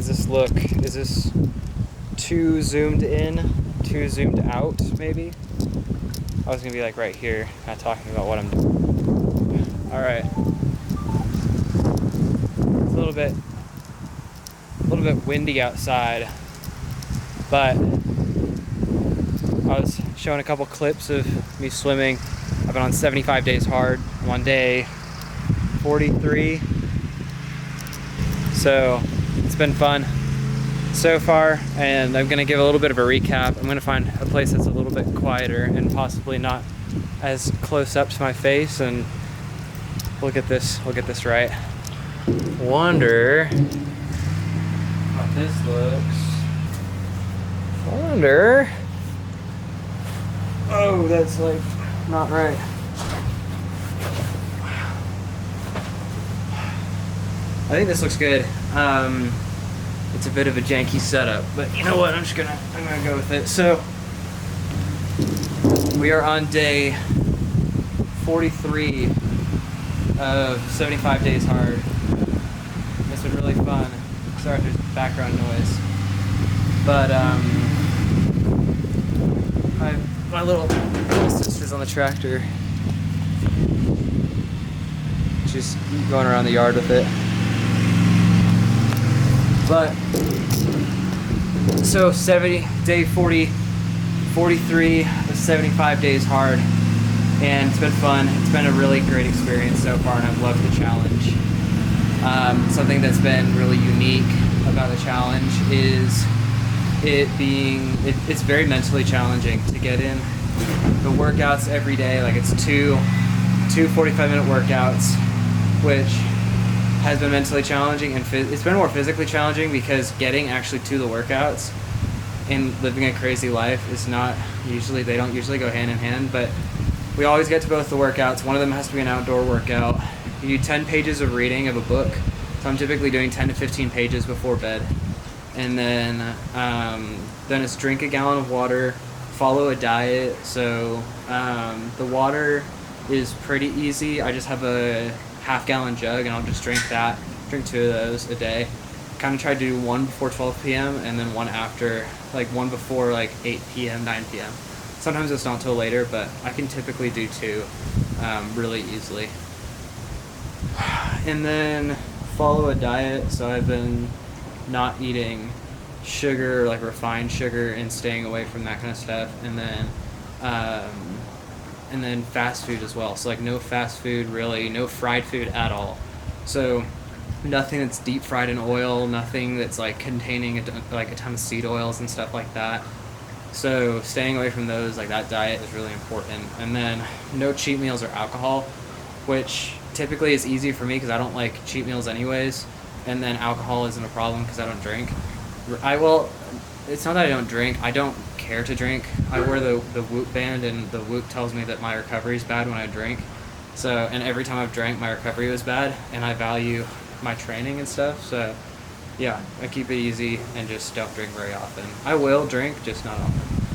does this look? Is this too zoomed in? Too zoomed out, maybe? I was gonna be like right here, kind of talking about what I'm doing. All right. It's a little bit windy outside, but I was showing a couple clips of me swimming. I've been on 75 days hard. I'm on day 43. So it's been fun so far, and I'm gonna give a little bit of a recap. I'm gonna find a place that's a little bit quieter and possibly not as close up to my face, and we'll get this right. Wonder how this looks. Wonder. Oh, that's like not right. I think this looks good. It's a bit of a janky setup, but you know what? I'm gonna go with it. So we are on day 43 of 75 days hard. It's been really fun. Sorry if there's background noise, but my little sister's on the tractor. She's going around the yard with it. But so 43 of 75 days hard, and it's been fun. It's been a really great experience so far, and I've loved the challenge. Something that's been really unique about the challenge is it's very mentally challenging to get in the workouts every day. Like, it's two 45-minute workouts, which has been mentally challenging, and it's been more physically challenging because getting actually to the workouts and living a crazy life is not usually, they don't usually go hand in hand, but we always get to both the workouts. One of them has to be an outdoor workout. You do 10 pages of reading of a book, so I'm typically doing 10 to 15 pages before bed, and then it's drink a gallon of water, follow a diet. So the water is pretty easy. I just have a half-gallon jug, and I'll just drink 2 of those a day. Kind of try to do one before 12 p.m. and then one after, like one before like 8 p.m., 9 p.m. Sometimes it's not till later, but I can typically do 2 really easily. And then follow a diet. So I've been not eating sugar, like refined sugar, and staying away from that kind of stuff. And then fast food as well. So like no fast food, really, no fried food at all. So nothing that's deep fried in oil, nothing that's like containing a ton of seed oils and stuff like that. So staying away from those, like that diet is really important. And then no cheat meals or alcohol, which typically is easy for me because I don't like cheat meals anyways. And then alcohol isn't a problem because I don't drink. It's not that I don't drink. I don't care to drink. I wear the Whoop band, and the Whoop tells me that my recovery is bad when I drink. So, and every time I've drank, my recovery was bad, and I value my training and stuff. So, yeah, I keep it easy and just don't drink very often. I will drink, just not often.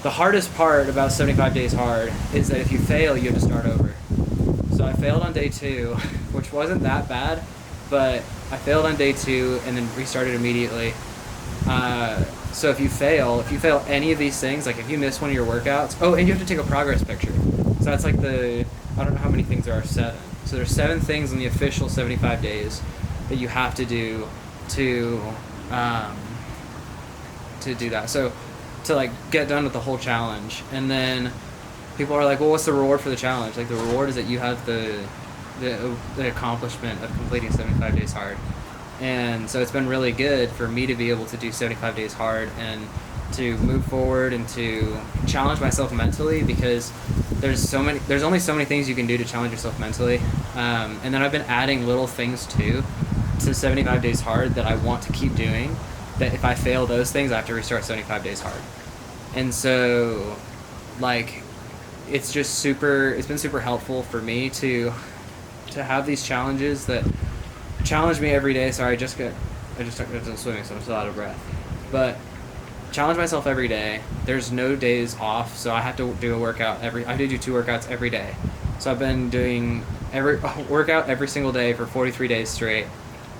The hardest part about 75 Days Hard is that if you fail, you have to start over. So I failed on day 2, which wasn't that bad, but I failed on day 2 and then restarted immediately. So if you fail any of these things, like if you miss one of your workouts, and you have to take a progress picture. So that's like I don't know how many things there are, 7. So there's 7 things in the official 75 days that you have to do to do that. So to like get done with the whole challenge. And then people are like, well, what's the reward for the challenge? Like, the reward is that you have the accomplishment of completing 75 Days Hard. And so it's been really good for me to be able to do 75 Days Hard and to move forward and to challenge myself mentally, because there's only so many things you can do to challenge yourself mentally. And then I've been adding little things too to 75 Days Hard that I want to keep doing, that if I fail those things, I have to restart 75 Days Hard. And so, like, it's been super helpful for me to have these challenges that challenge me every day. Sorry, I just got done swimming, so I'm still out of breath. But challenge myself every day. There's no days off, so I have to do a workout I have to do 2 workouts every day. So I've been doing every workout every single day for 43 days straight.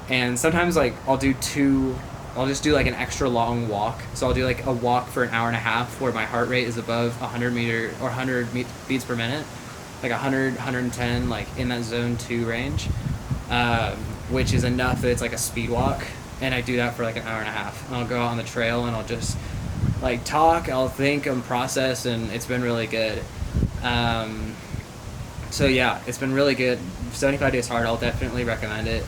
And sometimes, like, I'll do 2 I'll just do like an extra long walk. So I'll do like a walk for an hour and a half where my heart rate is above 100 beats per minute, like 100, 110, like in that zone 2 range, which is enough that it's like a speed walk. And I do that for like an hour and a half. And I'll go out on the trail and I'll just like talk, I'll think and process, and it's been really good. So yeah, it's been really good. 75 Days Hard, I'll definitely recommend it.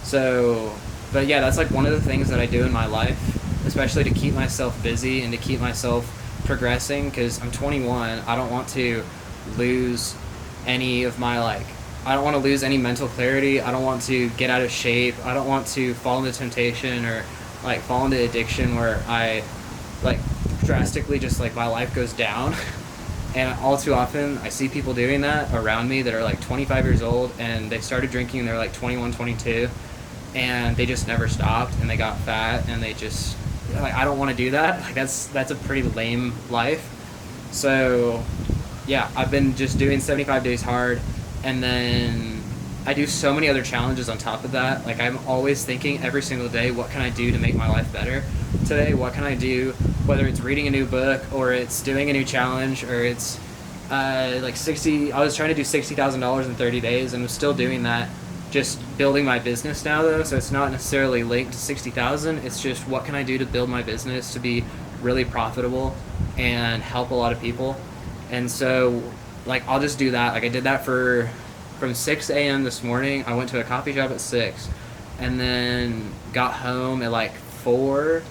So, but yeah, that's like one of the things that I do in my life, especially to keep myself busy and to keep myself progressing, because I'm 21. I don't want to lose any of my I don't want to lose any mental clarity. I don't want to get out of shape. I don't want to fall into temptation or like fall into addiction where I like drastically just like my life goes down. And all too often I see people doing that around me that are like 25 years old, and they started drinking and they're like 21, 22, and they just never stopped, and they got fat, and they just like, I don't want to do that. Like that's a pretty lame life. So yeah, I've been just doing 75 Days Hard, and then I do so many other challenges on top of that. Like I'm always thinking every single day, what can I do to make my life better today? What can I do? Whether it's reading a new book or it's doing a new challenge or it's I was trying to do $60,000 in 30 days and I'm still doing that. Just building my business now though, so it's not necessarily linked to 60,000. It's just what can I do to build my business to be really profitable and help a lot of people. And so like I'll just do that. Like I did that from 6 a.m. this morning. I went to a coffee shop at 6 and then got home at like 4,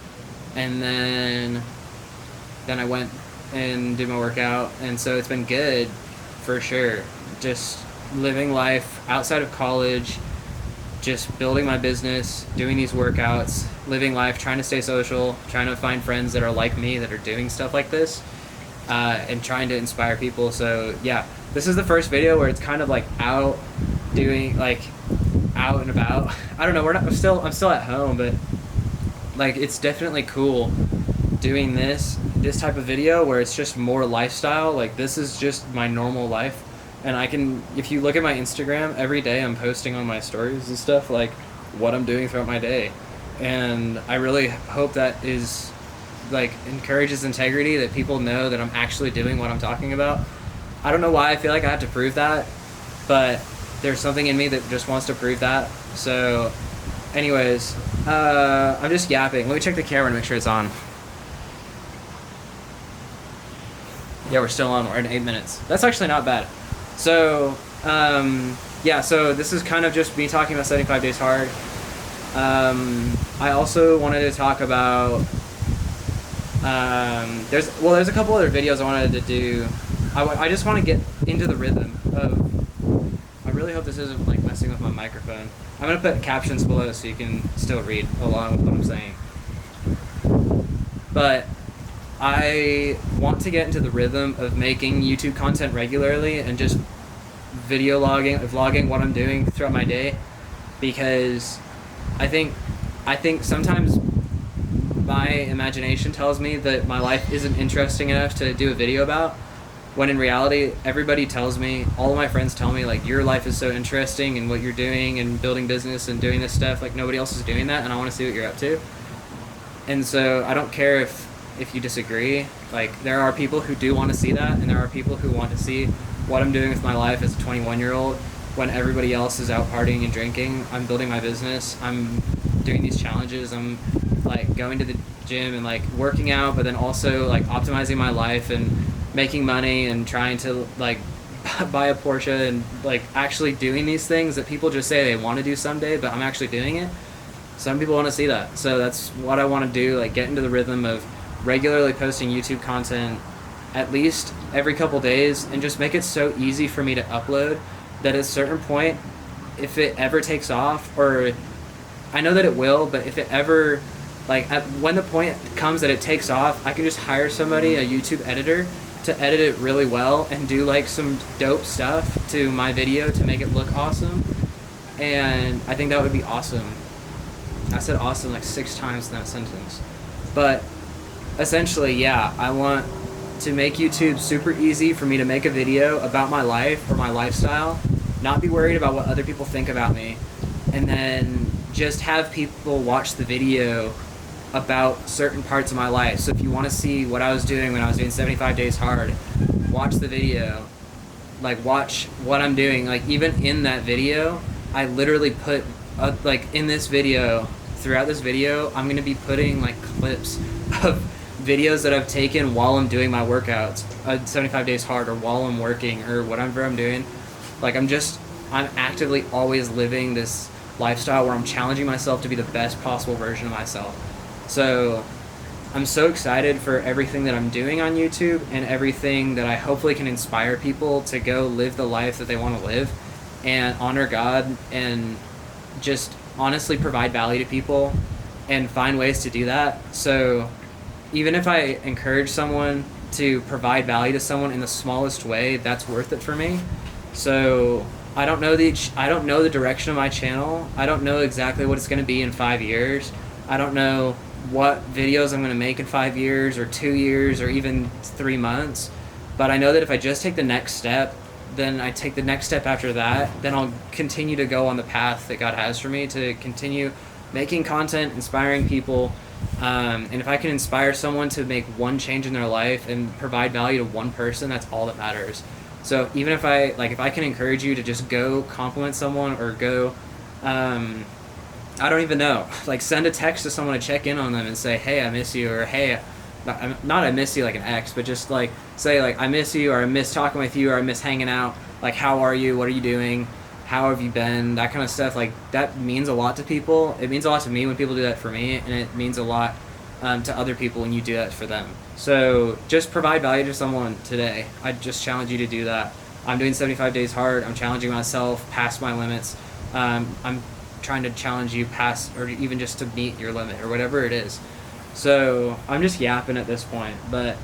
and then I went and did my workout. And so it's been good for sure. Just living life outside of college, just building my business, doing these workouts, living life, trying to stay social, trying to find friends that are like me that are doing stuff like this, and trying to inspire people. So yeah, this is the first video where it's kind of like out doing like out and about. I don't know, I'm still at home, but like it's definitely cool doing this type of video where it's just more lifestyle. Like this is just my normal life, and I can, if you look at my Instagram, every day I'm posting on my stories and stuff like what I'm doing throughout my day, and I really hope that is like encourages integrity, that people know that I'm actually doing what I'm talking about. I don't know why I feel like I have to prove that, but there's something in me that just wants to prove that. So anyways, I'm just yapping. Let me check the camera to make sure it's on. Yeah, we're still on. We're at 8 minutes. That's actually not bad. So yeah, so this is kind of just me talking about 75 Days Hard. I also wanted to talk about there's a couple other videos I wanted to do. I just want to get into the rhythm of, I really hope this isn't like messing with my microphone. I'm going to put captions below so you can still read along with what I'm saying. But I want to get into the rhythm of making YouTube content regularly and just vlogging what I'm doing throughout my day, because I think sometimes my imagination tells me that my life isn't interesting enough to do a video about, when in reality everybody tells me, all of my friends tell me, like, your life is so interesting and what you're doing and building business and doing this stuff, like nobody else is doing that, and I want to see what you're up to. And so I don't care if you disagree. Like, there are people who do want to see that, and there are people who want to see what I'm doing with my life as a 21-year-old when everybody else is out partying and drinking. I'm building my business. I'm doing these challenges. I'm like going to the gym and like working out, but then also like optimizing my life and making money and trying to like buy a Porsche and like actually doing these things that people just say they want to do someday, but I'm actually doing it. Some people want to see that. So that's what I want to do, like get into the rhythm of regularly posting YouTube content at least every couple days, and just make it so easy for me to upload that at a certain point, if it ever takes off, or I know that it will, but if it ever, like when the point comes that it takes off, I can just hire somebody, a YouTube editor, to edit it really well and do like some dope stuff to my video to make it look awesome. And I think that would be awesome. I said awesome like 6 times in that sentence. But essentially, yeah, I want to make YouTube super easy for me to make a video about my life or my lifestyle, not be worried about what other people think about me, and then just have people watch the video about certain parts of my life. So if you want to see what I was doing when I was doing 75 Days Hard, watch the video. Like, watch what I'm doing. Like, even in that video, I literally put, like, in this video, throughout this video, I'm going to be putting, like, clips of videos that I've taken while I'm doing my workouts, 75 Days Hard, or while I'm working, or whatever I'm doing. Like, I'm actively always living this lifestyle where I'm challenging myself to be the best possible version of myself. So I'm so excited for everything that I'm doing on YouTube and everything that I hopefully can inspire people to go live the life that they want to live and honor God and just honestly provide value to people and find ways to do that. So even if I encourage someone to provide value to someone in the smallest way, that's worth it for me. So I don't know the direction of my channel. I don't know exactly what it's going to be in 5 years. I don't know what videos I'm going to make in 5 years or 2 years or even 3 months. But I know that if I just take the next step, then I take the next step after that, then I'll continue to go on the path that God has for me to continue making content, inspiring people. And if I can inspire someone to make one change in their life and provide value to one person, that's all that matters. So even if I can encourage you to just go compliment someone or go, I don't even know, like send a text to someone to check in on them and say, hey, I miss you, or hey, not I miss you like an ex, but just like say like I miss you, or I miss talking with you, or I miss hanging out, like how are you, what are you doing, how have you been, that kind of stuff. Like that means a lot to people. It means a lot to me when people do that for me, and it means a lot to other people when you do that for them. So just provide value to someone today. I just challenge you to do that. I'm doing 75 Days Hard. I'm challenging myself past my limits. I'm trying to challenge you past, or even just to meet your limit, or whatever it is. So I'm just yapping at this point, but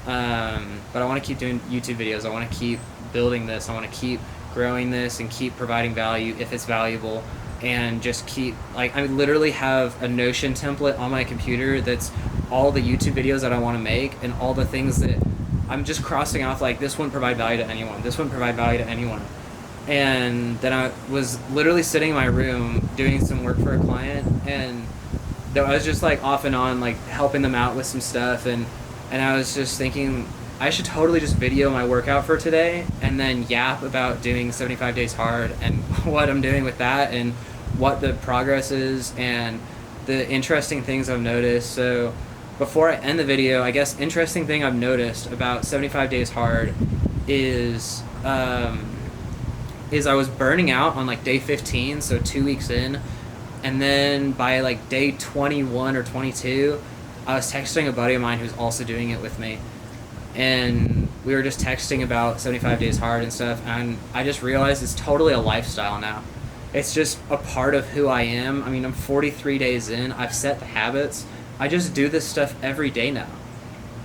I want to keep doing YouTube videos. I want to keep building this. I want to keep growing this and keep providing value if it's valuable, and just keep, like, I literally have a Notion template on my computer that's all the YouTube videos that I want to make and all the things that I'm just crossing off, like this wouldn't provide value to anyone, this wouldn't provide value to anyone. And then I was literally sitting in my room doing some work for a client, and I was just like off and on, like helping them out with some stuff, and I was just thinking I should totally just video my workout for today and then yap about doing 75 Days Hard and what I'm doing with that and what the progress is and the interesting things I've noticed. So before I end the video, I guess interesting thing I've noticed about 75 Days Hard is I was burning out on like day 15, so 2 weeks in, and then by like day 21 or 22, I was texting a buddy of mine who's also doing it with me, and we were just texting about 75 Days Hard and stuff, and I just realized it's totally a lifestyle now. It's just a part of who I am. I mean, I'm 43 days in. I've set the habits. I just do this stuff every day now.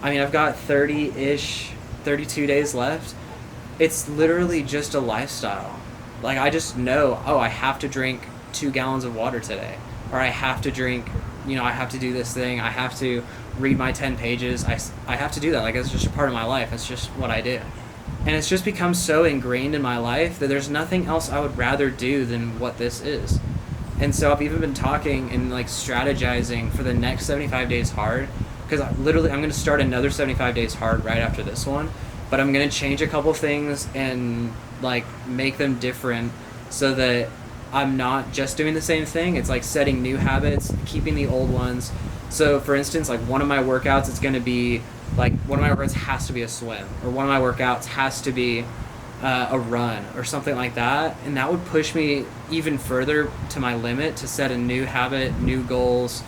I mean, I've got 30-ish, 32 days left. It's literally just a lifestyle. Like, I just know, oh, I have to drink 2 gallons of water today. Or I have to drink, I have to do this thing. I have to read my 10 pages. I have to do that. Like, it's just a part of my life. It's just what I do. And it's just become so ingrained in my life that there's nothing else I would rather do than what this is. And so I've even been talking and like strategizing for the next 75 Days Hard, because I'm going to start another 75 Days Hard right after this one, but I'm going to change a couple things and like make them different so that I'm not just doing the same thing. It's like setting new habits, keeping the old ones. So for instance, like one of my workouts, it's going to be like, one of my workouts has to be a swim, or one of my workouts has to be a run or something like that, and that would push me even further to my limit to set a new habit, new goals.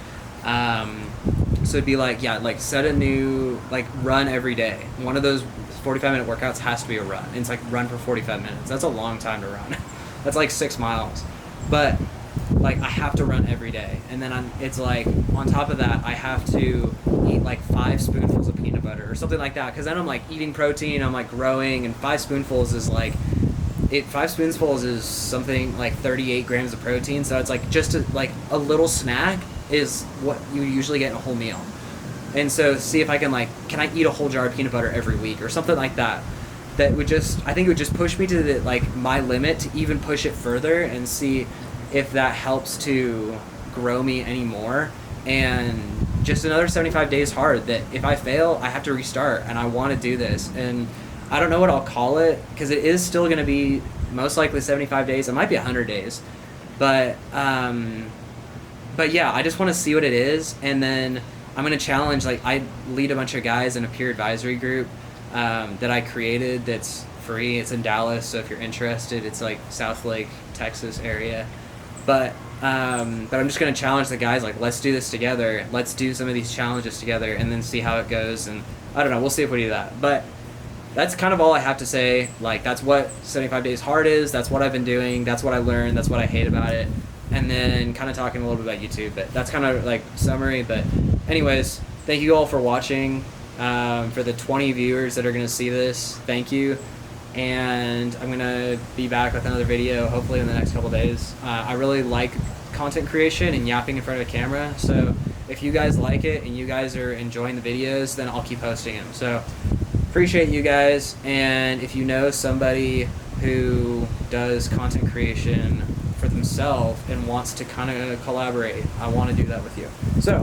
So it'd be like, set a new, like, run every day. One of those 45-minute workouts has to be a run. And it's like run for 45 minutes. That's a long time to run. That's like 6 miles. But like, I have to run every day, and then it's like, on top of that, I have to eat like 5 spoonfuls of peanut butter or something like that, because then I'm like eating protein, I'm like growing, and 5 spoonfuls is like, 5 spoonfuls is something like 38 grams of protein, so it's like just a little snack is what you usually get in a whole meal. And so see if I can I eat a whole jar of peanut butter every week or something like that. That would just, I think it would just push me to my limit to even push it further and see if that helps to grow me anymore. And just another 75 days hard that if I fail, I have to restart, and I want to do this. And I don't know what I'll call it, because it is still going to be most likely 75 days. It might be 100 days. But yeah, I just want to see what it is, and then I'm going to challenge, like, I lead a bunch of guys in a peer advisory group that I created that's free. It's in Dallas, so if you're interested, it's like South Lake, Texas area. But I'm just going to challenge the guys, like, let's do this together. Let's do some of these challenges together and then see how it goes. And I don't know, we'll see if we do that. But that's kind of all I have to say. Like, that's what 75 Days Hard is. That's what I've been doing. That's what I learned. That's what I hate about it. And then kind of talking a little bit about YouTube. But that's kind of like summary. But anyways, thank you all for watching. For the 20 viewers that are going to see this, thank you. And I'm going to be back with another video hopefully in the next couple days. I really like content creation and yapping in front of a camera. So if you guys like it and you guys are enjoying the videos, then I'll keep posting them. So appreciate you guys. And if you know somebody who does content creation for themselves and wants to kind of collaborate, I want to do that with you. So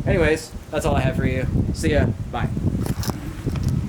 anyways, that's all I have for you. See ya. Bye.